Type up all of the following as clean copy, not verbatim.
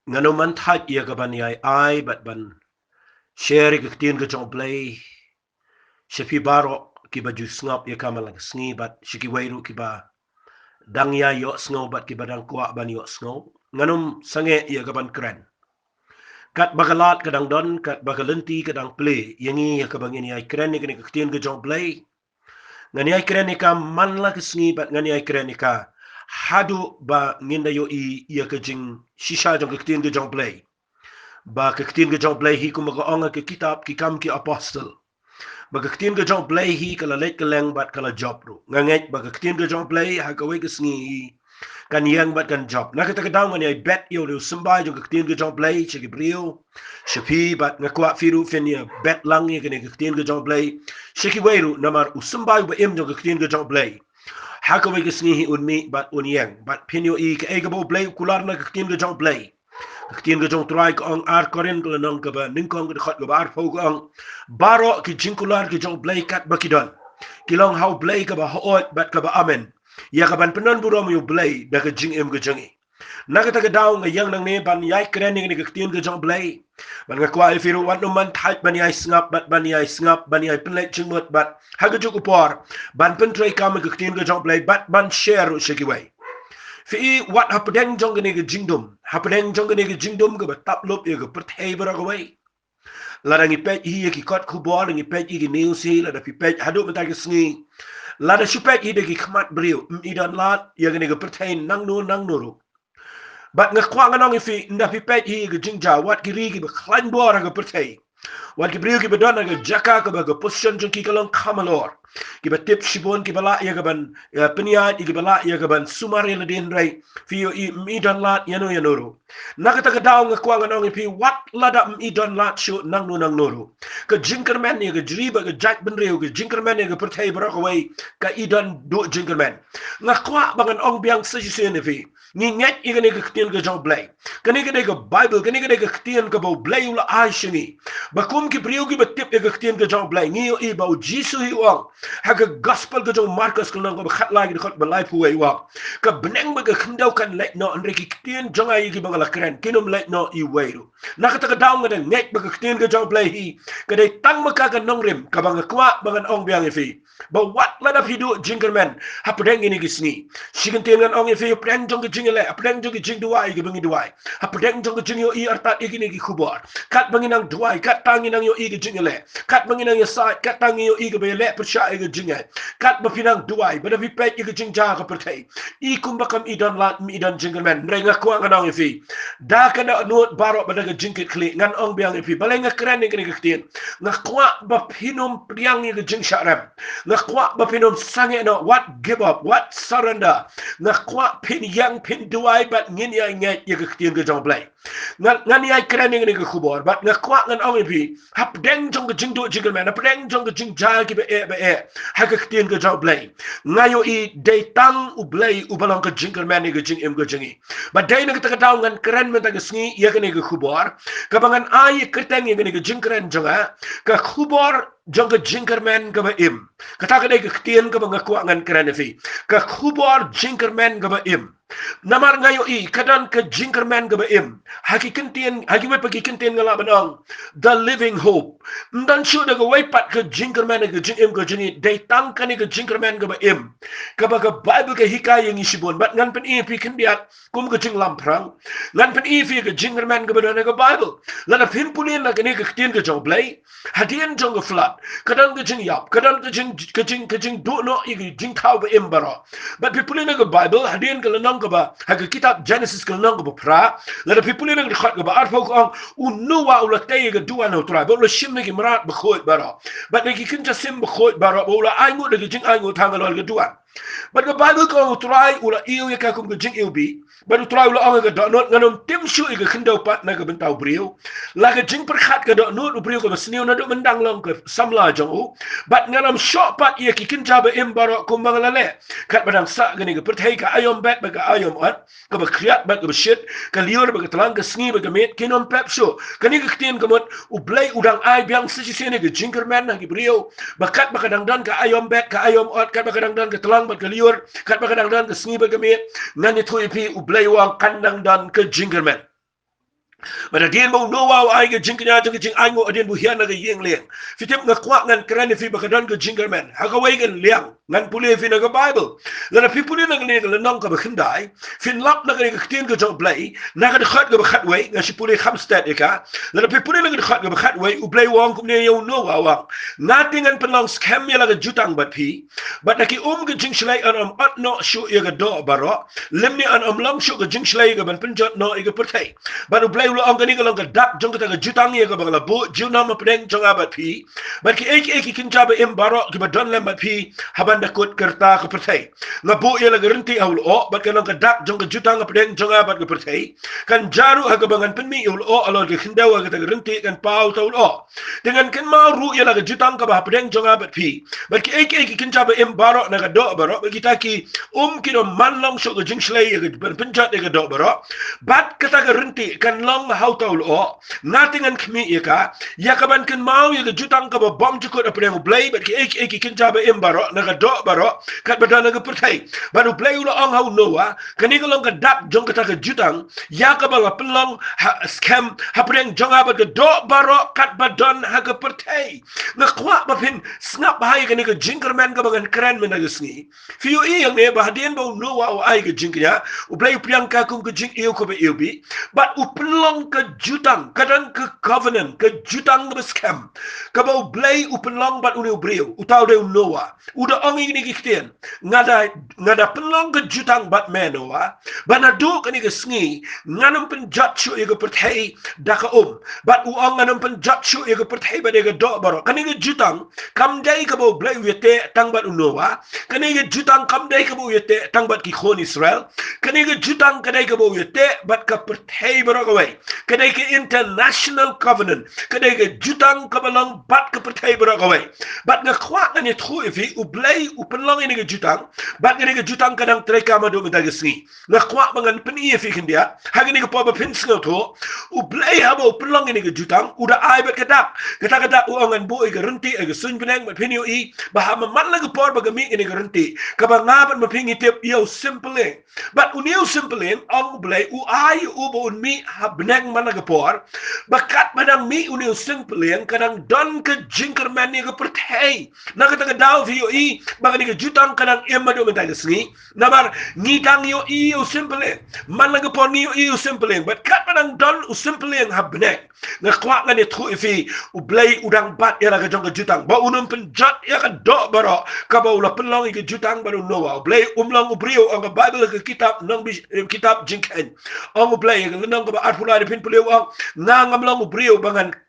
ngano man type ia ka ban yai ai bat ban share ke tien ke jong play shepi baro ki ba ju snap ia kama lang sngi bat shiki wairu ki ba dang ya yo snow bat ki ba dang kwa ban yo snow nganum sange ia ka ban keren kat bakalat kadang don kat bakalenti kadang play yangi ia ka bang ini ai keren ni ke tien ke jong play ngani ai keren ni ka man la ke sngi bat ngani ai keren ni ka hadu ba nginda yo ia ka jing shisha jong ke tien ke jong play ba kaktin ke jong play hi kuma ka onga ke kitab ki kam ki apostle ba kaktin ke jong play hi kala let ke leng bat kala job ru nganget ba kaktin ke jong play ha ka we ke sngi hi kan yang bat kan job na kita kadang ni I bet yo lu sembai jong kaktin ke jong play che ke brio shepi bat ngakwa firu fenia bet lang ye ke kaktin ke jong play sheki weru namar usembai ba im jong kaktin ke jong play ha ka we ke sngi hi un mi bat un yang bat pinyo I ke egabo play kular na kaktin ke jong play Tien ke jong try ko ang ar koren ko nang ka ba ning kong ko ba ar fo ko ang baro ki jingkular ki jong blay kat bakidon kilong how blay ka ba hoot bat ka ba amen ya ka ban penon buro mo blay da ka jing em ka jangi nakata ka daw nga yang nang ne ban yai krening ni ka tien ke jong blay ban nga kwa ifiru wat no man type ban yai snap bat ban yai snap ban yai penlet jingmot bat ha ka juk por ban pen try ka ma ka tien ke jong blay bat ban share shiki way Fi wat hapedeng jong gani ke jingdom hapedeng jong gani ke jingdom ke batap lop ye ke perthai bara ke wai ladang I pej hi ye ki kot ku bol ngi pej I ki news hi lada fi pej hadu mata ke sngi lada su pej hi de ki khmat brio I dan lat ye gani ke perthai nang no bat nga kwa nganong fi nda fi pej hi ke jingja wat ki ri ki be khlan bor ke perthai wat ki brio ki be don ke jaka ke ba ke position jong ki kalong kamalor ki ba tip shibon ki bala ya gaban peniat ki bala ya gaban sumari la din rai fi yo I mi don lat yano yanoro nakata ka daw nga kwa nganong fi wat lada mi don lat shu nang noro ka jinkerman ya ga jriba ga jack ben reu ga jinkerman ya ga perthai bara ko wai ka idon do jinkerman nga kwa bangan ong biang sa jisen fi ni nget I ga ne ga ktil ga jong blay kani ga ga bible kani ga ga ktil ga bo blay ula ai shini ba kum ki priu ki ba tip ga ktil ga jong blay ni yo I ba jisu hi wang ha ga gospel ga jong marcus ko nang ba khat lagi khot ba life way wa ka beneng ba ga khndau kan let no andre ki ktil jong ai ki bangala kren kinom let no I way ru nakata ka daw nga nget ba ga ktil ga jong blay hi ka dai tang maka ka nong rim ka bang kwa bangan ong biang fi ba wat la da fidu jingerman ha pedeng ini ki sngi sigen tengan ong fi pedeng jong ki jingele pedeng jong ki jing duai ki bangi duai ha pedeng jong ki jing yo I artat ikini ki khubor kat banginang duai kat tanginang yo I ki jingele kat banginang yo sa kat tangi yo I ki be le persha I ki jingai kat ba pinang duai ba da fi pet I ki jingja ka pertai I kumbakam idon lat mi idon jingerman renga kwa nganong fi da kana nuot baro ba da ka jingkit kli ngan ong biang fi balenga kren ni ki kitien nga kwa ba pinom priang ni ki jing sharam nga kwa ba pinom sange no what give up what surrender nga kwa pin yang pin duai bat ngin ya ngai ye ka kitien ka jong play ngan ya kren ni ki khubor bat nga kwa ngan ong fi hap deng jong ka jing do jingle man hap deng jong ka jing ja ki be e ha ka kitien ka jong play ngayo I day tang u play u balong ka jingle man ni ka jing em ka jingi ba day na ka taw ngan kren man ta ka sngi ye ka ni ka khubor ka bangan ai kerteng ye ka ni ka jing kren jonga ka khubor jong ka jinkerman ka ba im kata ka dai ka kitien ka ba ngakwa ngan kren fi ka khubor jinkerman ka ba im namar ngayo I kadan ka jinkerman ka ba im haki kentien haki we pagi kentien ngala banong the living hope ndan shu da ka we pat ka jinkerman ka jing im ka jini dai tang ka ni ka jinkerman ka ba im ka ba ka bible ka hikaya ngi shibon bat ngan pen I pi kendiat kum ka jing lamprang ngan pen I fi ka jinkerman ka ba na ka bible lana pin pulin na ka ni ka kitien ka jong play hadian jong ka flat kadang ka jing yap kadang ka jing do no I ka jing tau ba im baro but pi pulin na ka bible hadian ka lanong ka ba ha ka kitab genesis ka lanong ka ba pra lana pi pulin na ka khot ka ba arfo ko ang unuwa ula tay ka duwa no tra ba ula shim na ki marat ba khot baro but na ki kinja sim ba khot baro ba ula ay ngut na ki jing ay ngut hanga lol ka duwa but the bible ko try ula iyo ya ka kum ka jing ilbi but try ula ang ka do not nganom tim shu I ka khindo pat na ka bentaw brio la ka jing perkhat ka do not brio ka basniu na do mendang long ka samla jong u but nganom shot pat ia ki kinja ba imbaro kum mangalale kat badang sa gani ka perthai ka ayom bet ba ka ayom at ka ba kriat ba ka shit ka lior ba ka talang ka sngi ba ka met kinom pep shu kani ka ktien ka mot u blay udang ay biang sisi sini ka jinkerman na ki brio bakat ba ka dangdan ka ayom bet ka ayom at kat ba ka dangdan ka talang ba ka lior kat ba ka dangdan ka sngi ba ka met ngani thu ipi u blay wang kandang dan ka jinkerman mà điên mong no wow ai cái jing kanya jing ai ngô điên bu hian na cái yeng leng fi tip nga kwa ngan kran fi ba kadon cái jing man ha ka wei gan liang ngan puli fi na cái bible la fi puli na cái la nong ka ba khindai fin lap na cái tin cái jong play na cái khat cái ba khat wei nga si puli khamstat ka la fi puli na cái khat cái ba khat wei u play wong kum ne yo no wow nothing an penlong scam ya la cái jutang bat phi but na ki cái jing shlai an at no shu ya ga do baro lemni an long shu cái jing shlai ga ban pinjot no ga pertai but u play lo ang kani ka dak jong ka jutang ye ka bangla bo juna ma pdeng jong abat phi but ki ek kin jaba em baro ki ba don lem bat phi haban da kot kerta ka pertai na bo ye la garanti aul o but ka dak jong ka jutang pdeng jong abat ka pertai kan jaru ha ka bangan penmi ul o alo ki khindawa ka garanti kan pau taul o dengan kan ma ru ye la ka jutang ka ba pdeng jong abat phi but ki ek kin jaba em baro na ka do baro kita ki ki do man long so ka jing shlai ye ka penjat ye ka do baro but kata garanti kan long how taul o nothing an kmi eka yakaban kan mau ya jutang ka bom jukot apre blay but ki ek kin jaba embaro na ga do baro kat badana ga pertai baru blay ulo ang how noa kani ga long ka dak jong ka jutang yakaba la pelong scam hapreng jonga ba do baro kat badan ha ga pertai na kwa ba pin snap hai kani ga jinkerman ka bangan kran men ga sngi fiu i yang ne ba den bo noa o ai ga jinkya u blay priyanka kum ga jink eu ko ba eu bi but u pelong ke jutang kadang ke covenant ke jutang ke scam ke bau blay upenlong bat uni ubriu utau de noa uda ongi ni kiten ngada penlong ke jutang bat menoa bana do kani ke sngi nganam pen jatchu ye ke perthai daka bat u ong nganam pen jatchu ye ke perthai ba de ke do baro kani ke jutang kam dai ke bau blay wete tang bat unoa kani ke jutang kam dai ke bau wete tang bat ki khon Israel kani ke jutang kadai ke bau wete bat ka perthai baro ka wai kadai ke international covenant kadai ke jutang kabalang bat ke pertai berakawai bat nga kwa nga ni tru ifi u blay u penlong ini ke jutang bat nga ke jutang kadang treka madu menta ke sngi nga kwa mangan peni ifi kindia hagi ni ke pa pin sngo to u blay habo penlong ini ke jutang uda ai bat kadak kata u angan bo ke renti ke sun penang bat peni i bahama man la ke por ba mi ini ke renti ka ba ngabat ma pingi tip yo simple bat u new simple ang blay u ai u bo mi ha benang man la ke por bakat madang mi unil simple yang kadang don ke jinkerman ni ke perthai na kata ke daw vi yo i bagi ke jutang kadang emado mentai sngi nabar ngitang yo i yo simple man la ke pon yo i yo simple bakat madang don u simple yang habnek na kwa ngani thu ifi u blay udang bat ya ke jong ke jutang ba unum penjat ya ke do baro ka ba ula pelong ke jutang baru noa blay umlang ubrio ang bible ke kitab nang kitab jingken ang blay nang ke ba arpula pin puleu ang ngam lang ubrio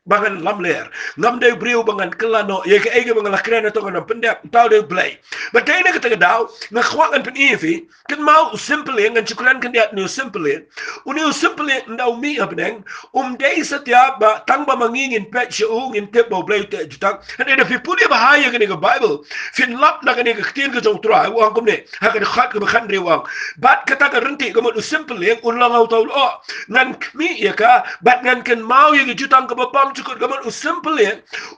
bangan lamler ngam de ubrio bangan kelano ye ke ege bangan lakrena to ngam pendap tau de play but de ne kata daw na khwangan pen ifi kan mau simple ngan chukran kan dia no simple uni simple ndaw mi abneng de satya ba tang ba mangingin pet shu ngin te bo play te jutang and de fi puli bahaya kan ke bible fin lap na kan ke tin ke jong tra wang kom ne ha kan khat ke khan re wang bat kata ka renti ko mo simple yang ulang au taul o ngan mi ya ka bat ngan kan mau ye jutang ke bapam chukut gaman u simple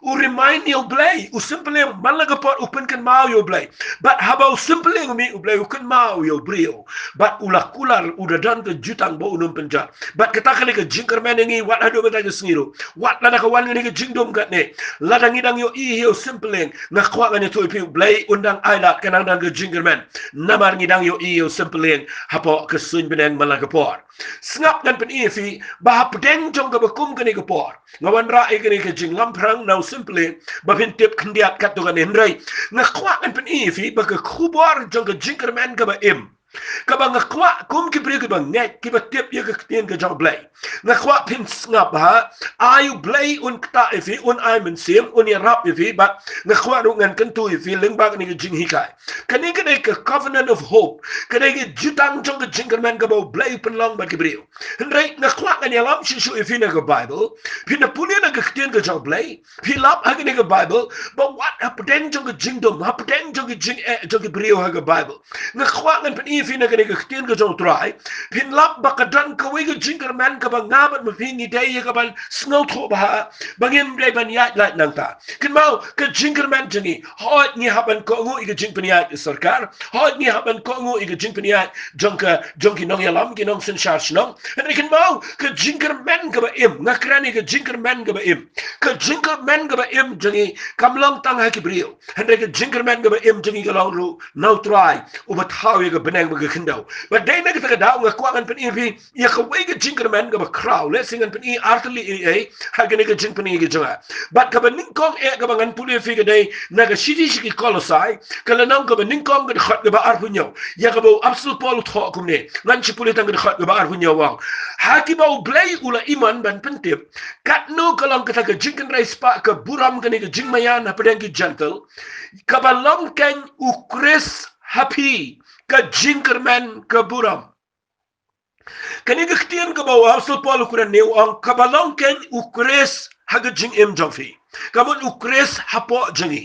u remind you blay u simple malaga pot open kan mau yo blay but habau simple mi u blay u kan mau yo brio but ulah kular udah dan ke jutang bo unum penjat but kita kali ke jinkerman ngi wat ado beta ke sngiro wat lada ka wan ngi ke jingdom kat ne lada ngidang yo i yo simple na kwa ngani to pi blay undang ailat kanang dan ke jinkerman namar ngidang yo i yo simple hapo ke sun beneng malaga pot snap dan pen ifi bah pedeng jong ke bekum kani ke por ngawan rai kani ke jing lamprang now simple ba pin tip khndiat kat to kan henrai na kwa kan pen ifi ba ke khubor jong ke jinkerman ke ba im kabang ngakwa kum ki bri bang net ki ba tip ye ke tien ke jong blay ngakwa pin ngap ha ayu blay un kta ifi un ai men sim un ya rap ifi ba ngakwa ru ngan kan tu ifi ling ba ni ke jing hikai kani ke ke covenant of hope kani ke jutang jong ke jinkerman ke ba blay pen long ba ki bri henrai ngakwa kan ya lam shu ifi na ke bible pin na puni na ke tien ke jong blay pi lap ha ke bible but what happened jong ke jingdom happened jong ke jing jong ke bri ha ke bible ngakwa kan pen ini fina kene ke tien ke jong try pin lap bakadan ka we ke jinker man ka bang ngabat ma pingi dai ka ban snow tho ba bangim dai ban ya lat nang ta kin mau ke jinker man jingi hot ni haban ko ngu ke jing penia sarkar hot ni haban ko ngu ke jing penia jongki nong yalam ki nong sen charge nong and kin mau ke jinker man ka ba im ngakrani ke jinker man ka ba im ke jinker man ka ba im jingi kamlong tang ha ki brio and ke jinker man ka ba im jingi ka long ru now try ubat how ye ka benang ba khindo but dai na ka da nga kwa kan pen ifi ya ka we ke jinker man ka ba crowd let's sing an pen i artily e ha ke ke jing penia ke jonga but ka ba ning kong e ka ba ngan puli fi ke dai na ka shidi shi kolosai ka la nang ka ba ning kong ka khat ka ba arpunyo ya ka ba absolute pol tho kum ne ngan chi puli tang ka khat ka ba arpunyo wang ha ki ba blai ula iman ban pentip kat no ka lang ka jinken rai spa ka buram ka ne ka jing mayan ha pedang ki gentle ka ba long kan ukres happy ka jinker man ka buram kani ka ktien ka ba absolute pol ku ne wang ka ba long kan ukres ha ka jing em jofi ka mon ukres hapo jingi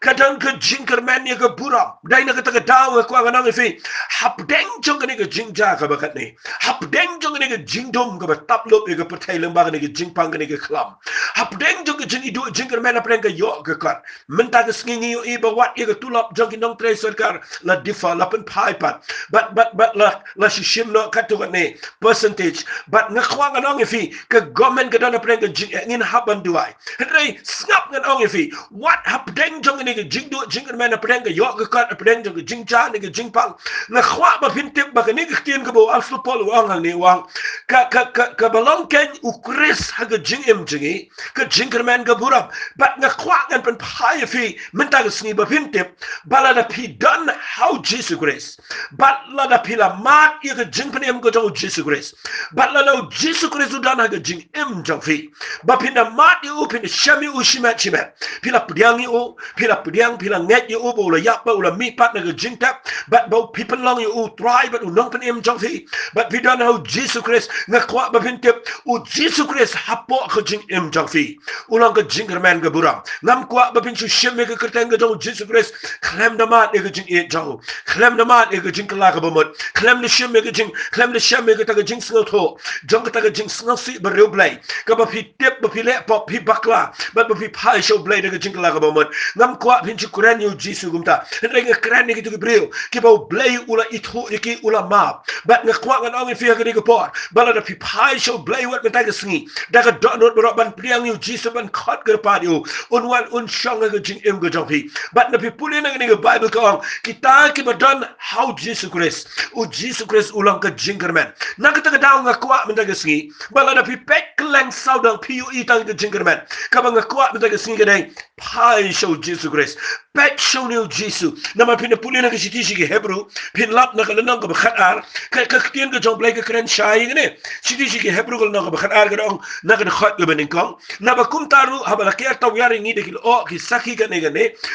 kadang ke jinker man ya ke buram dai na kata daw ko nga nang fi hap deng jong ne ke jingja ka bakat ni hap deng jong ne ke jingdom ka tap lop ke pertai lembag ne ke jingpang ne ke klam hap deng jong ke jing idu jinker man apren ke yo ke kar menta ke sngingi yo i ba wat ye ke tulap jong ki nong tre sarkar la difa la pen pai pat but la shim no katu ne percentage but nga kwa nga nang fi ke government ke dan apren ke jing ngin haban duai rei snap nga nang fi what hap deng jong ni ke jing du jinker man apren ke yo ke kat apren jong ke jing cha ni ke jing pang na khwa ba pintip ba ke ni ke tien ke bo afsu pol wang ni wang ka balong ken ukris ha ke jing em jingi ke jinker man ke burap but na khwa ngan pen pai fi menta ke sni ba pintip bala da pi done how Jesus grace but la da pi la mat ye ke jing pen em ko jong Jesus grace but la no Jesus grace u dan ha ke jing em jong fi ba pin da mat ye u pin shami u shimat chimat pila pdiang ye u pila pdiang pila nget ye u bo la yak ba la mi pat na ke jing tap but bo people long ye u try but u nong pen em jong fi but pi dan how Jesus Christ na kwa ba pintip u Jesus Christ hapo ke jing em jong fi u long ke jinker man ke buram ngam kwa ba pin su sheme ke kerteng ke jong Jesus Christ klem da mat ke jing e jong klem da mat ke jing kala ke bomot klem de sheme ke jing klem de sheme ke ta ke jing sngo tho jong ke ta ke jing sngo si ba real blai ka ba pi tip ba pi le pop pi bakla ba pi pai show blai de ke jing kala ke bomot ngam kwa pin su kuran yu Jesus gumta reng kran ni ke tu brio ke ba blai ula itho ki ula map but nga kwa ngan ong fi ke ke por bala da pi pai show blai wat ta ke sngi da ka do not bro ban priang yu Jesus ban khat ke pa yu un wan un shang ke jing em ke jong pi but na pi puli na ke Bible ka ong kita ki ba don how Jesus Christ u Jesus Christ ulang ke jinker man na ka ta daw nga kwa men ta ke sngi bala da pi pek kleng sau dang pi yu i tang ke jinker man ka ba nga kwa men ta ke sngi ke dai pai show Jesus Christ pek show ni Jesus na ma pin puli na ke siti shi ke Hebrew pin lap na ka nang ka ba khatar ka tien ke jong blai ke kren shai ne siti shi ke Hebrew ko na ka ba khatar ke dong na ka khat ke ben kong na ba kum taru ha ba ke taw yari ni de ki o ki saki ke ne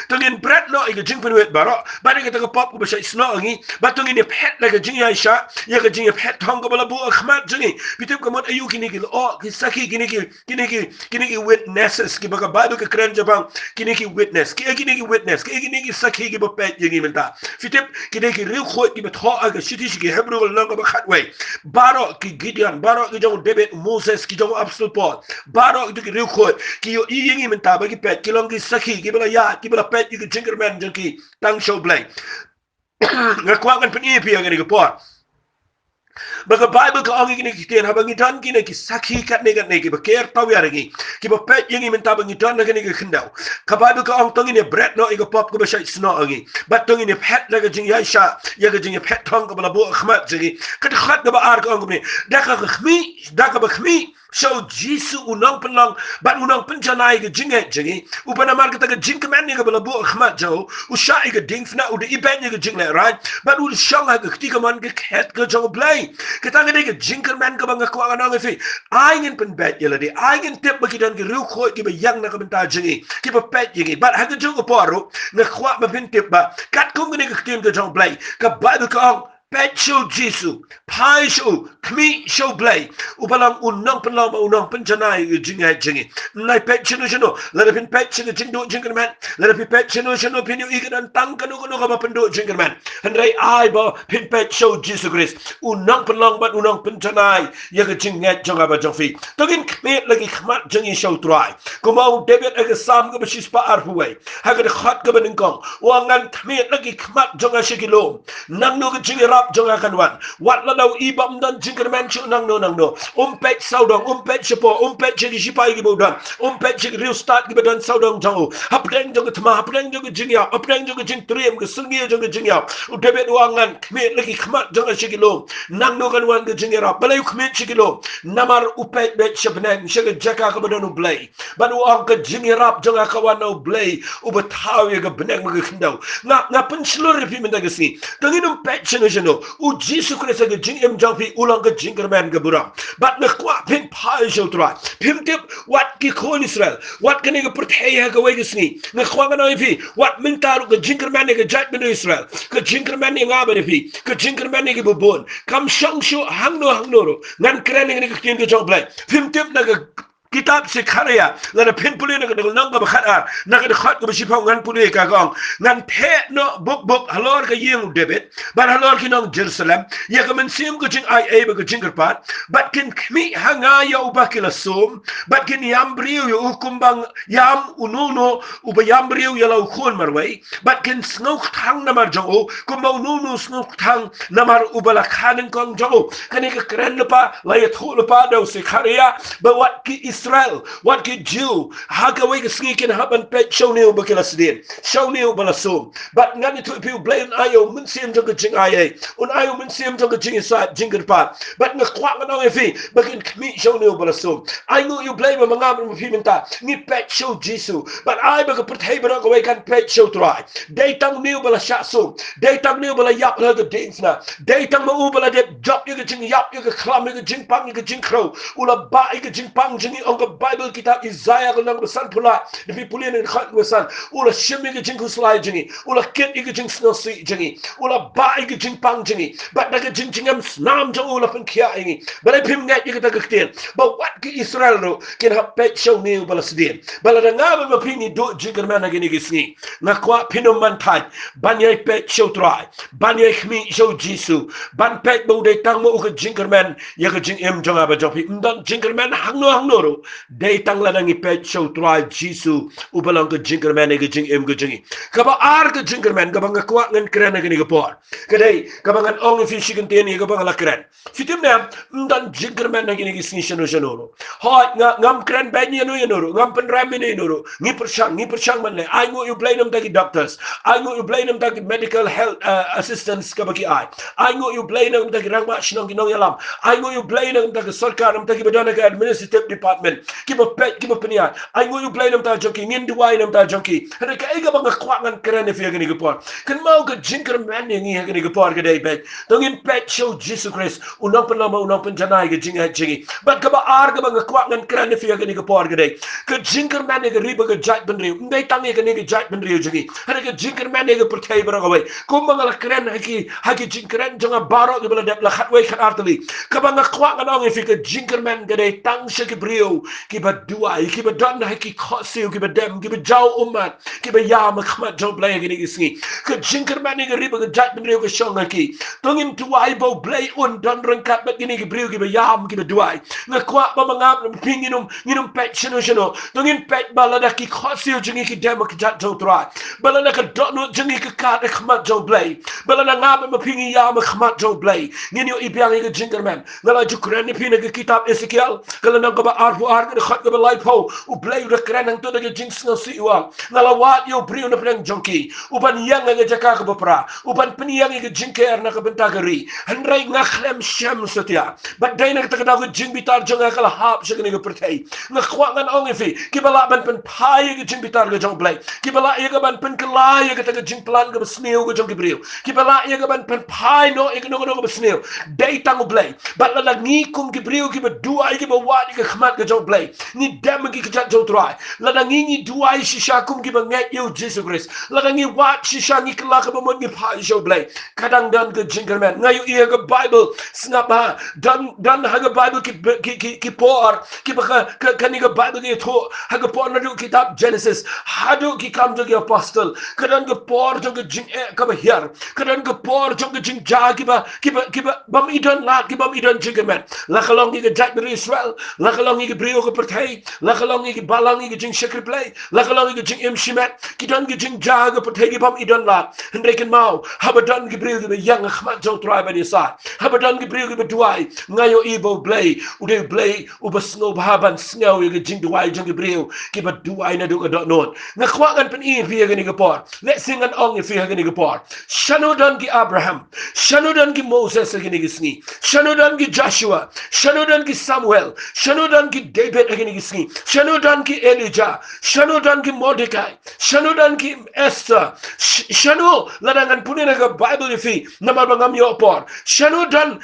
tungin bread no ke jing pen wet baro ba ne ke ta pop ko ba shai sno ngi ba tungin pet la ke jing ya sha ya ke jing pet thong ko ba bu khmat jingi bitip ko mot ayu ki ni ki o ki saki ki ni ki witnesses ki ba ka Bible ke kren jabang ki ni ki witness ki ni ki witness ki ni ki saki ki ba pet jingi menta fitip ki ni ki ri khot ki ba tho aga siti shi ki Hebrew ko na ka ba khat we baro ki Gideon baro ki jong David Moses ki jong absolute Paul baro ki ri khot ki yo i yingi menta ba ki pet ki long ki saki ki ba ya ki ba pet ki jinker man jong ki tang show blai nga kwa kan pen ipi ga ni ko por Baka Bible ka ang ikini kitian habang itan kina ki sakhi kat ne ki ba ker taw ya regi ki ba pet yengi men tabang itan na kini ki khindaw ka Bible ka ang tongin bread no iga pop ko ba shay sno angi ba tongin pet na ka jing ya sha ya ka jing pet tong ka ba bo khmat jigi ka khat ka ba ar ka ang ni da ka ba khmi so Jesus unang penlang ban unang penjanai ke jinge jingi upana mar ka ta jing man ni ka ba bo khmat jo usha iga ding fna u de iben ni ka jing le right but ul shang ha ka ktika man ke khet ka jo blai kita ngene ke jinker man ka bang ko nga ngi fi aingen pen bet yela di aingen tip ba kidan ki ru kho ki ba yang na ka benta jingi ki ba pet jingi but ha ka jo ko poro na khwa ba pen tip ba kat ko ngene ke tim ka jo blai ka Bible ka pet show Jesu, pie show, kmi show blay, upalang unang panlang unang panjanay jinga jingi. Nai pet chino chino, let up in pet chino jindo jingerman, let up in pet chino chino pinu ikan tang kanu kanu kama pendo jingerman. And I ba pin pet show Jesu Christ, unang panlang bat unang panjanay, yaga jinga jangaba jangfi. Togin kmi lagi kmat jingi show try. Kumau David aga sam ga bashis pa arhuway. Haga de khat ga baningkong. Wangan kmi lagi kmat janga shikilo. Nang no ga jingi rap janga kanwan. Wat la daw ibam dan jingerman chu nang no. Pet saudong, pet sipo, pet jigi sipai gi bodan. Pet jigi real start gi badan saudong jango. Hapdeng janga tama, hapdeng janga jingya, hapdeng janga jing triem ga sungi janga jingya. David wangan kmi lagi kmat janga shikilo. Nang no kanwan ga jingi rap. Balay kmi shikilo. Namar upet bet shabneng shaga jaka ka badan ublay. Banu ang ka jingi rap janga kawan na ublay. Ubatawi ga beneng magakindaw. Nga penslur pi mendagasi. Tangin pet chino. U Jesu Christ ga jing em jangpi ulang ga jingerman ga buram. But na kwa pin pai shau try. Pim tip wat ki khol Israel. Wat kani ga perthaya ga wegisni. Na kwa ga noifi wat mintaru ga jingerman ga jat bin Israel. Ga jingerman ni ngaba fi. Ga jingerman ni ga bubon. Kam shang shu hangno ro. Ngan kren ni ga kin ga jong blai. Pim tip na ga kitab Zekaria ngana pin puli na kadang nang bakhat na kada khat ko bisipaw ngan puli ka gong ngan phe no buk halor ka yeng David but halor kinong Jerusalem ya ka man sim ko jing ai ba ko jing pat but kin kmi hanga ya ubakila sum but kin yambriu yu kumbang yam ununo ubayambriu ya law khol marway but kin snok thang namar jo kumbang ununo snok thang namar ubala khanin kong jo kani ka kren pa la ya thol pa do Zekaria ba wat ki Israel, what ki Jew, haka way ka sneakin haban pet show niyo bakilas din, show niyo balasum. But nga nito ipiw blayon ayaw, munsiyam jang ka jing ayay, un ayaw munsiyam jang ka jing isa, jingir pa. But nga kwa nga nang ifi, bakin kami show niyo balasum. Ay ngo yung blay mga mga piminta, ni pet show Jesu. But ay baga pertay ba na kaway kan pet show try. Daytang niyo bala syasum, daytang niyo bala yap na ka dings na, daytang mau bala dep jop yung ka jing yap, yung ka klam, yung ka jing pang, yung ka jing crow, ula ba yung ka jing pang, jing ang Bible kitab Isaiah ko lang basan pula nabi puli ng khat basan ula shimi ke jing kuslai jingi ula kit ke jing snosi jingi ula bai ke jing pang jingi but daga jing jingam snam jang ula pen kia ingi balai pim ngat ke daga kten but what ke Israel ro ken ha pet show ni balasdin balada ngaba ma pini do jingar man agini gisni na kwa pino man tai banyai pet show try banyai khmi show Jesu ban pet bo de tang mo ke jingar man ya ke jing em jang aba jopi ndan jingar man hangno ro day tang la nang ipet show try Jesu ubalang ka jingerman ga jing em ga jingi kaba ar ka jingerman ga bang kwa ngan kren ga ni ga por kadai ka bang ong fi shigen ten ga bang la kren fitim na ndan jingerman ga ni sni shano ha ngam kren ba ni no ngam pen ram ni no ni perchang man le I ngo you blame them tagi doctors I ngo you blame them tagi medical health assistants ka baki I ngo you blame them tagi rangma shnong ginong yalam I ngo you blame them tagi sarkar nam tagi badana ka administrative department kiba pet kiba penian ay ngo you blay nam ta junkie ngin duway nam ta junkie hada ka iga bang kwakngan kren if yagani gapor kan mau ka jinker man ngi yagani gapor ka day bet dongin pet show Jesus Christ unang panama unang panjanay ka jingi but ka ba ar ka bang kwakngan kren if yagani gapor ka day ka jinker man ngi riba ka jat ban riu nday tangi ka ngi jat ban riu jingi hada ka jinker man ngi pertay bara ka way kung mga la kren haki jinkeren jonga baro ka bala dep la khatway khat artali ka bang kwakngan ang if ka jinker man ka day tang siya ki brio kiba duai kiba dan haki khosiu kiba dem kiba jaw umat kiba yam khmat jaw blay gini gisni ka jinker man ngi riba ka jat ban riu ka shonga ki tongin duai bo blay un dan rangkat bat gini ki brio kiba yam kiba duai nga kwa ba mangap pinginum nginum pet chino tongin pet balada ki khosiu jingi ki dem ka jat jaw try balada ka donu jingi ka kat khmat jaw blay balada ngap ma pingi yam khmat jaw blay ngini ibiang ka jinker man ngala jukran ni pina ka kitab Ezekiel kala nang ka ba arfu ar ka khat ka ba life ho u blay ra kran nang to da jinx na siwa ngala wat yo brio na plang junkie uban yang nga jaka ka bapra uban pniyang nga jinker na ka bentagari handray nga khlem sham satya but day na ka da ka jing bitar jonga kala hap sa nga pertay nga kwa ngan ong ifi kibala ban pen pai ka jing bitar ka jong blay kibala ya ka ban pen kala ya ka ta jing plan ka sneo ka jong brio kibala ya ka ban pen pai no ka sneo day tang blay but la ngi kum ki brio ki ba duai ki ba wat ka khmat ka jong play ni dem ki ka jong try la dang ni duai shisha kum ki banget you Jesus Christ la dang ni wat shisha ni kala ka bamon ni pa jong play kadang dan ke jingerman ngayu iya ke Bible snapa dan haga Bible ki por ki ba ka ni ke Bible ki to haga por na du kitab Genesis hadu ki kam jong apostle kadang ke por jong ke jing ka ba hier kadang ke por jong ke jing ja ki ba bam idan la ki bam idan jingerman la kalong ki ke jat Israel la kalong ki brio ke pertai la kalong ki balang ki jing shekri play la kalong ki jing imshimet ki dan ki jing ja ke pertai ki bam idan la hendreken mau habadan ki brio ki yang khmat jong try ba ni sa habadan ki brio ki duai ngayo ibo play ude play ubasno bahaban snau ki jing duai jong ki brio ki ba duai na du ka non na khwangan pen in fi ni ka por let singan ong fi ni ka por shanodan ki Abraham shanodan ki Moses ki ni sngi shanodan ki Joshua shanodan ki Samuel shanodan ki David ki ni sngi shanodan ki Elijah shanodan ki Mordecai shanodan ki Esther shano ladangan punin ka Bible fi namal bangam yo por shanodan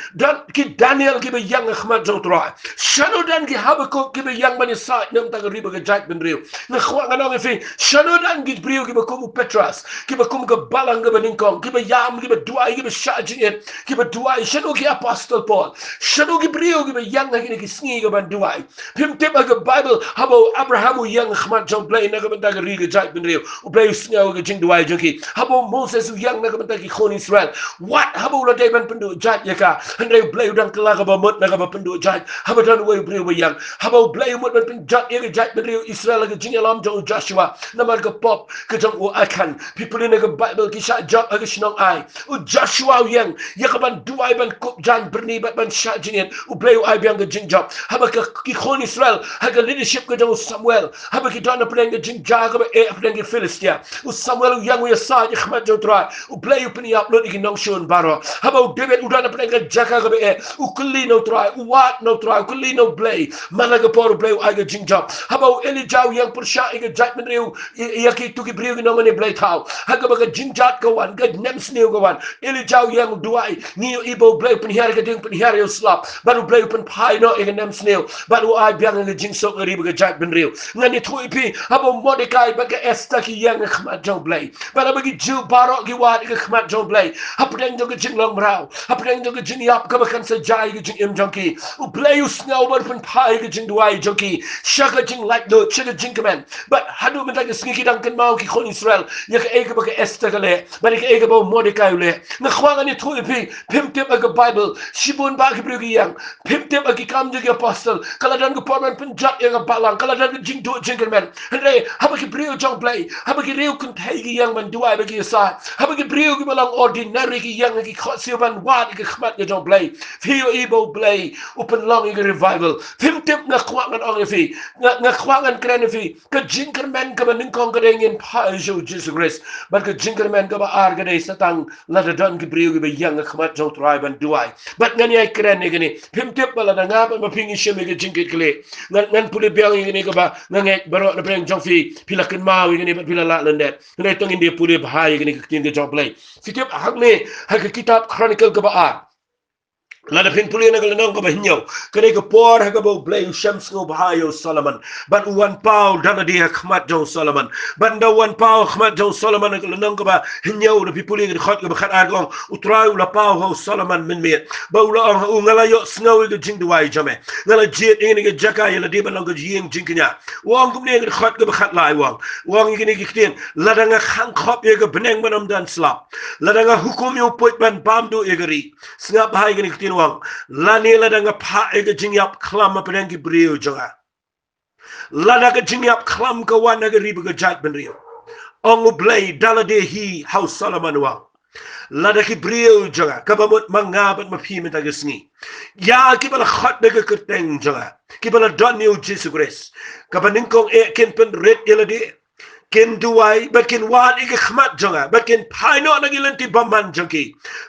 ki Daniel ki be yang khmat jong tra shanodan ki Habakkuk ki be yang bani sa nam ta riba ka jait ben riu na khwangan ong fi shanodan ki brio ki be kum Petras ki be kum ka balang ka beningkong ki be yam ki be duai ki be shajin ki be duai shano ki apostle Paul shano ki brio ki be yang ki ni sngi ka ban duai pim tip ka Bible habo Abraham yang khmat jong play na ka ban ta riga jait ben riu u play snga ka jing duai jong ki habo Moses yang na ka ban ta ki khon Israel what habo la dai ban pendu jait ya ka handai play udang kala ka ba mot na ka ba pendu jait habo dan we brio be yang habo play mot ban pen jat ya ka jait ben riu Israel ka jing alam jong Joshua na mar ka pop ka jong u akan people in ka Bible ki sha jat ka shnong ai u Joshua yang ya ka ban duai ban kup jan berni ban sha jing u play u ai biang ka jing job haba ka ki khon Israel ha ka leadership ka jong Samuel haba ki dan plan ka jing ja ka ba e plan ka Philistia u Samuel yang u sa ya khmat jong tra u play u pni upload ki nong shon baro haba u David u dan plan ka jaka ka ba e u kli no tra u wat no tra u kli no play mana ka por play u ai ka jing job haba u Elijah yang per sha ka jat men riu ya ki tu ki brio ki no mane play tau ha ka ba ka jing jat ka wan ka nem sneu ka wan Elijah yang duai ni ibo play pen hiar ka ding pen hiar yo slap baru play pen pai no e nem sneu baru ai biang ka jing sok ri ka jat ben riu ngani thui pi haba Mordecai ba ka Esther ki yang khmat jong play bara ba ki ju baro ki wat ka khmat jong play ha pdeng jong ka jing long brau ha pdeng jong ka jing yap ka ba kan sa jai ka jing im jong ki u play u snau bar pen pai ka jing duai jong ki shaka jing like do shaka jing command but hadu men ta ka sngi ki dang kan mau ki khon Israel ya ka e ka ba ka Esther ka le ba ka e ka ba Mordecai le na khwang ani thui pi pim tip ka Bible shibun ba ki brio ki yang pim tip ki kam jong ki apostle kala dan ka porman pen jat ya ka balang kala dan ka jing do jing command hre haba ki brio jong play haba ki reu kun thai ki yang man duai ba ki sa haba ki brio ki balang ordinary ki yang ki khosio ban wat ki khmat ki jong play fio ibo play open long ki revival pim tip na khwang an ong fi na khwang an kren fi ka jing command ka ban kong ka ngin pa jo Jesus Christ ba ka jing command ka ba ar ka dei satang la da dan ki brio ki ba yang khmat jong try ban duai but ngani ai kren ni gani pim tip bala na nga ba pingi sheme ki jing ki kle ngan puli biang ni ka ba nganget baro na preng jong fi pila ken mau ni ba pila la landet ngai tong indi puli bahai ni ka tin ka jong play sitip hak ni ha ka kitab chronicle ka ba ar la da pin puli na ka nong ka ba hinyo kare ka por ha ka ba play shams ngo bahayo Solomon but one pound dana dia khmat jong Solomon banda one pound khmat jong Solomon ka nong ka ba hinyo da pipuli ka khot ka ba khat ar gong utrai ula pound ho Solomon min me ba ula ong ngala yo snow ka jing duai jame ngala jet ni ka jaka ya la di ba nong ka jing jing knya wong kum ne ka khot ka ba khat lai wong ni ki tin la da nga khang khop ye ka beneng banam dan slap la da nga hukum yo poit ban bam do ye gari snap hai ka ni tin wang lani la da nga pa e ka jing yap klam pa nang ki brio jonga la da ka jing yap klam ka wan na ka riba ka jat ben rio ong blay dala de hi how Solomon wang la da ki brio jonga ka ba mot manga bat ma phi meta ka sngi ya ki bala khat na ka kerteng jonga ki bala don yo Jesus Christ ka ba ning kong e ken pen red yela de kin duai bat kin wan ike khmat jonga bat kin phaino na gilanti baman jonki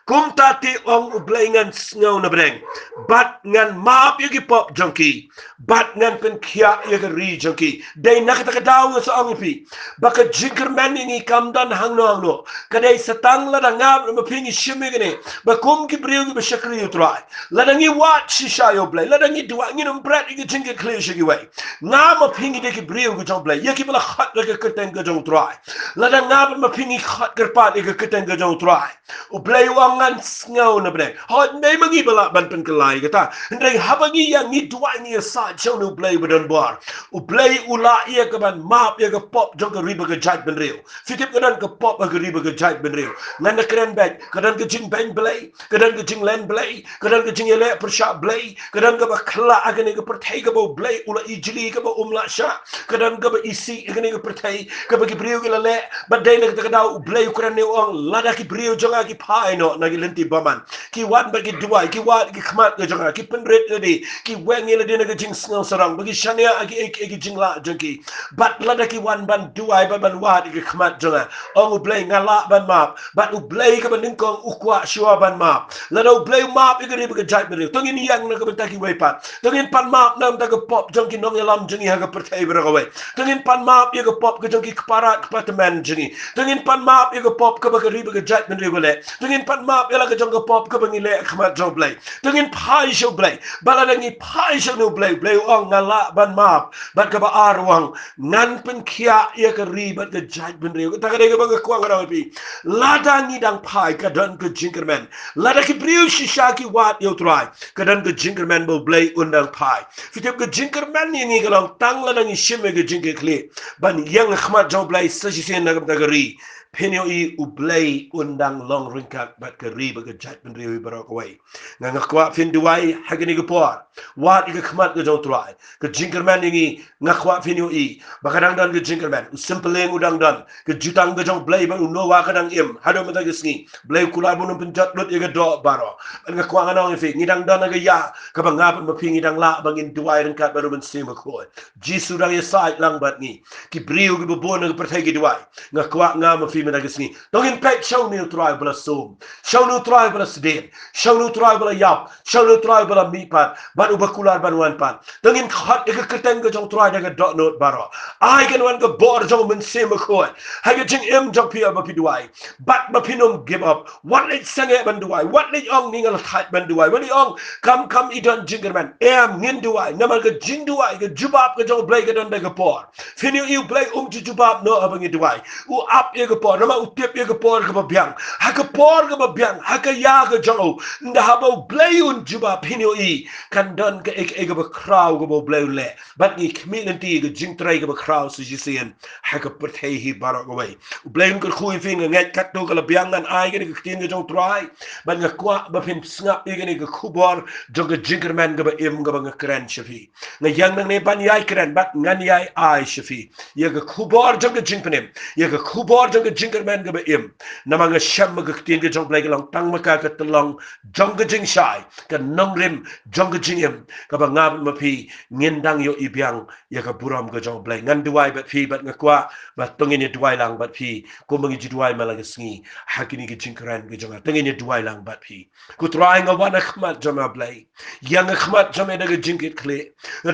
kum tati ong ublaingan ngau na breng bat ngan map yagi pop jonki bat ngan pen khia yagi ri jonki dai nak ta daw sa ong pi baka jinker man ngi kamdan hangno kadai satang la ngam ma pingi shimigene ba kum ki briu ki bashakri utrai la ngi wat shisha yo blai la ngi duwa ngi num brat ngi jinker clear shigi way ngam ma pingi de ki briu ki jong blai yaki bala khat la ka kerten ka jong trai la ngam ma pingi khat kerpat ki kerten ka jong trai u blai wangan ngau na blai hot nei mangi bala ban pen kelai kata ndai habangi yang ngi duwa ngi sa chong no blai badan bar u blai ula ia ka ban map ya ka pop jong ka riba ka jat ben riu fitip kadan ka pop ka riba ka jat ben riu ngan na keren bag kadan ka jing bang blai kadan ka jing len blai kadan ka jing ele persha blai kadan ka ba khla agane ka perthai ka bo blai ula ijli ka ba umla sha kadan ka ba isi agane ka perthai ka ba ki briu ka le badai na ka dau blai kuran ne ong lada ki briu jonga ki pai no na ki lenti baman ki wan ba ki duai ki wat ki khmat ka jonga ki penret de ki weng ele de na ka jing sngal sarang ba ki shania agi ki jing la jonki bat lada ki wan ban duai ba ban wat ki khmat jonga ong blai ngala ban map bat u blai ka ban kong ukwa shua ban map la do blai map igari ba jai mere tongin yang na ka bataki way pat tongin pan map nam ta ka pop jonki nong yalam jongi ha ka pertai bra way tongin pan map ye ka pop ka jonki kpara kpatman jongi tongin pan map ye ka pop ka ba gari ba jai mere wale tongin pan map ya la ka jonga pop ka bangile khmat jo blai tongin phai sho blai bala ngi phai sho no blai ong ngala ban map bat ka ba arwang nan pen khia ye ka ri ba ka jai mere ta ka de ka ba ka kwang ra pi lada ngi dang pai kadan ke jinkerman lada ki briu shisha ki wat yo try kadan ke jinkerman bo blai undang pai fitep ke jinkerman ni ngi galang tang lada ngi shime ke jinker kle ban yang khmat jo blai sa shi sen na ga gari penyo I ublay undang long ringkak bat ke riba ke jat ben riwi barok away nga kwa fin duwai hagani ke por wat ke khmat ke jong try ke jinkerman ngi nga kwa finyo I bakadang dan ke jinkerman simpeleng udang dan ke jutang ke jong blay ba no wa kadang im hado mata ke sngi blay kula bunum penjat lut ye ke do baro nga kwa nganong fi ngidang dan ke ya ke bangap ma pingi dang la bangin duwai ringkat baru ben sima ko jisu dang ye sai lang bat ngi ki briu ke bobon ke pertai ke duwai nga kwa nga ma fi Nagasni. Tongin pek show nu try bala sum. Show nu try bala sedin. Show nu try bala yap. Show nu try bala mipat. Banu bakular banuan pan. Tongin khat ke keteng ke jong try ke dot note baro. I can wan ke bor jong men sem ko. Ha ke jing im jong pia ba piduai. Bat ba pinum give up. What let sange ban duai. What let ong ningal khat ban duai. When ong come idon jingerman. Em ngin duai. Namal ke jing duai ke jubab ke jong play ke don ke por. Finu you play jubab no abang duai. U up ye ke por nama utiap ye ke por ke babiang ha ke por ke babiang ha ke ya ke jong nda ha bo blayun juba pinyo I kan don ke ek ke crowd ke bo blayu le but ni community ke jing trai ke crowd so you see ha ke perthei hi barok away blayun ke khui fin ngat kat to ke babiang nan ai ke ke tin ke jong trai but nga kwa ba pin snap ye ke khubor jong ke jingerman ke ba im ke ba kran shafi nga yang nang ne ban yai kran but ngan yai ai shafi ye ke khubor jong ke jingpenem ye ke khubor jong ke jingerman ke ba im namanga sham ke tin ke jong play ke long tang maka ke telong jong ke jing shai ke nong rim jong ke jing im ke ba ngab ma phi ngendang yo ibyang ye ke buram ke jong play ngan duai bat phi bat ngakwa ba tongin ye duai lang bat phi ko mangi ji duai mala ke sngi hakini ke jingkran ke jong tongin ye duai lang bat phi ku try nga wana khmat jama play yang khmat jama de ke jingkit kle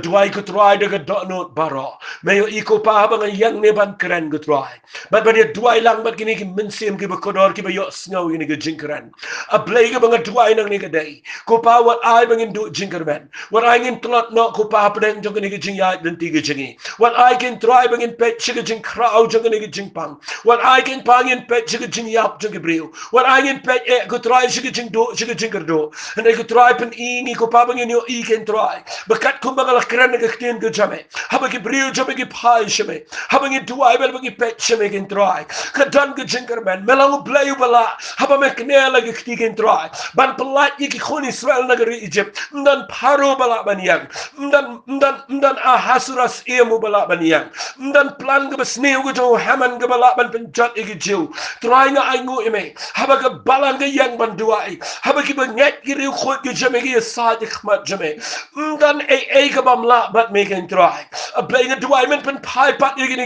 duai ku try de ke dot not baro me yo iko pa ba yang ne ban kran ke try bat ba de duai lang bat kini ki mensim ki bakodor ki ba yo snow ini ke jingkran a play ke bang duai nang ni ke dai ko pa wat ai bangin do jingkerman what I ngin tlot no ko pa pren jong ni ke jing ya den ti ke jingi what I can try bangin pet chi ke jing crowd jong ni ke jing pang what I can pang in pet chi ke jing yap jong ke briu what I can pet e ko try chi ke jing do chi ke jing do and I ko try pen ingi ko pa bangin yo I can try bakat ko bagal kran ke ktin ke jame ha ba ki briu jame ki pai shame ha bangin duai bel bangin pet shame can try ka dan ke jinkerman melang play bala ha ba me knela ke kti can try ban pelat ki khoni Israel negeri Egypt dan paro bala baniang dan dan ahasuras iemu balak ban yang dan plan ke besneu ke jauh haman ke balak ban penjat igi jiu try nga aingu ime haba ke balang ke yang ban duai haba ki banget ki riu khot ke jame ki sa khmat jame dan ke bamla bat me ken try a play nga duai men pen pai pat igi ni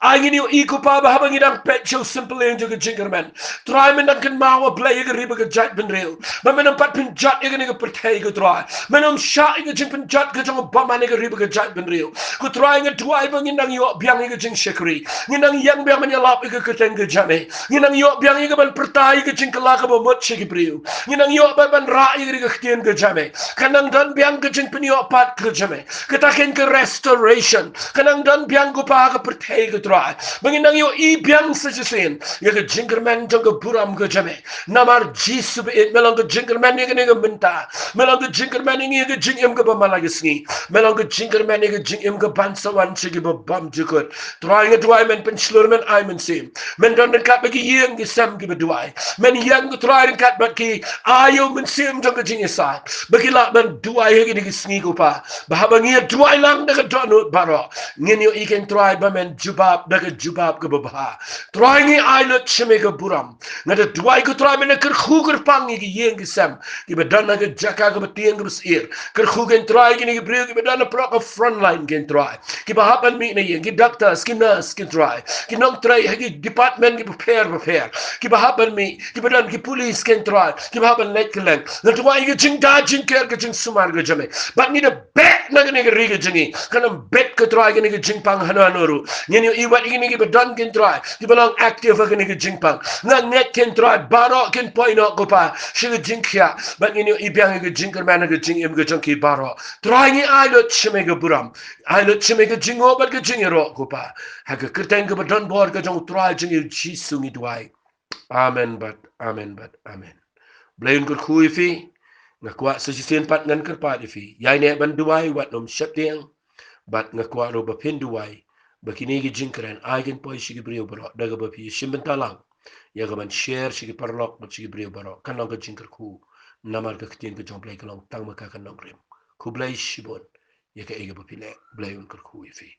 ai ni iku pa ba haba ngidang pet show simple angel ke jingerman try men dan ken mawa play igi riba ke jat ben real ba men pat penjat igi ni ke pertai ke try men sha igi jing penjat ke jang ba man igi riba ke jat ben real ku try nga duai ba ngidang yo biang igi jing shekri ngidang yang biang menyalap igi ke teng ke jame ngidang yo biang igi ban pertai ke jing kelak ke bot shegi priu ngidang yo ban ra igi ke tien ke jame kanang dan biang ke jing penyo pat ke jame ketaken ke restoration kanang dan biang ko pa ke pertai ke try bangindang yo I biang sejesin ya ke jingerman jang ke buram ke jame namar jisu be melang ke jingerman ni ke menta melang ke jingerman ni ke jingem ke bamalagisngi melang ke jingerman ni ke jingem ke bansawan sigi bam jukut try nge duai men penslur men I men sim men don kat bagi yang ke sam ke duai men yang ke try kat bagi ayo men sim jang ke jingesai bagi la men duai ke ni ke sngi ko pa bahabangi duai lang de ke donut baro ngin yo iken try ba men jubab de ke jubab ke babha try ngi ailet chime ke buram ngada duai ke try men ke khuger pang ke yang ke sam ke bedan ke jaka ke betieng ke besir ke khugen try ke ni ke breu ke bedan pro ke front line ke try ke bahaban mi ni ke doctor ke nurse ke try ke nong try ke department ke prepare ke bahaban mi ke bedan ke police ke try ke bahaban net ke lang ngada duai ke jing da jing ke jing sumar ke jame but ni de bet na ke riga jingi kanam bet ke try ke ni ke jing pang hananoru nyen yo iwat ini ke bedan ke try ke belang active ke ni ke jing pang na net ke try baro ke point ko pa shi jing kya but nyen yo ibyang ke jing ker man ke jing em ke jong ki baro try ni ai lo chime ke buram ai lo chime ke jing obat ke jing ro ko pa ha ke kerteng ke bedan bor ke jong try jing ji sungi duai amen but amen blain kur khui fi ngakwa sa sisen pat ngan ker pat fi yai ne ban duai wat nom shaptiang but ngakwa ro ba pin duai bakini gi jinkran aigen poi shigi brio baro daga ba pi shimbentalang ya ga ban share shigi parlok ba shigi brio baro kanang ga jinkar ku namar ga ktin ga jomplay kalong tang ma ka kanang rem ku blai shibon ya ka ega ba pi le blai un kar ku fi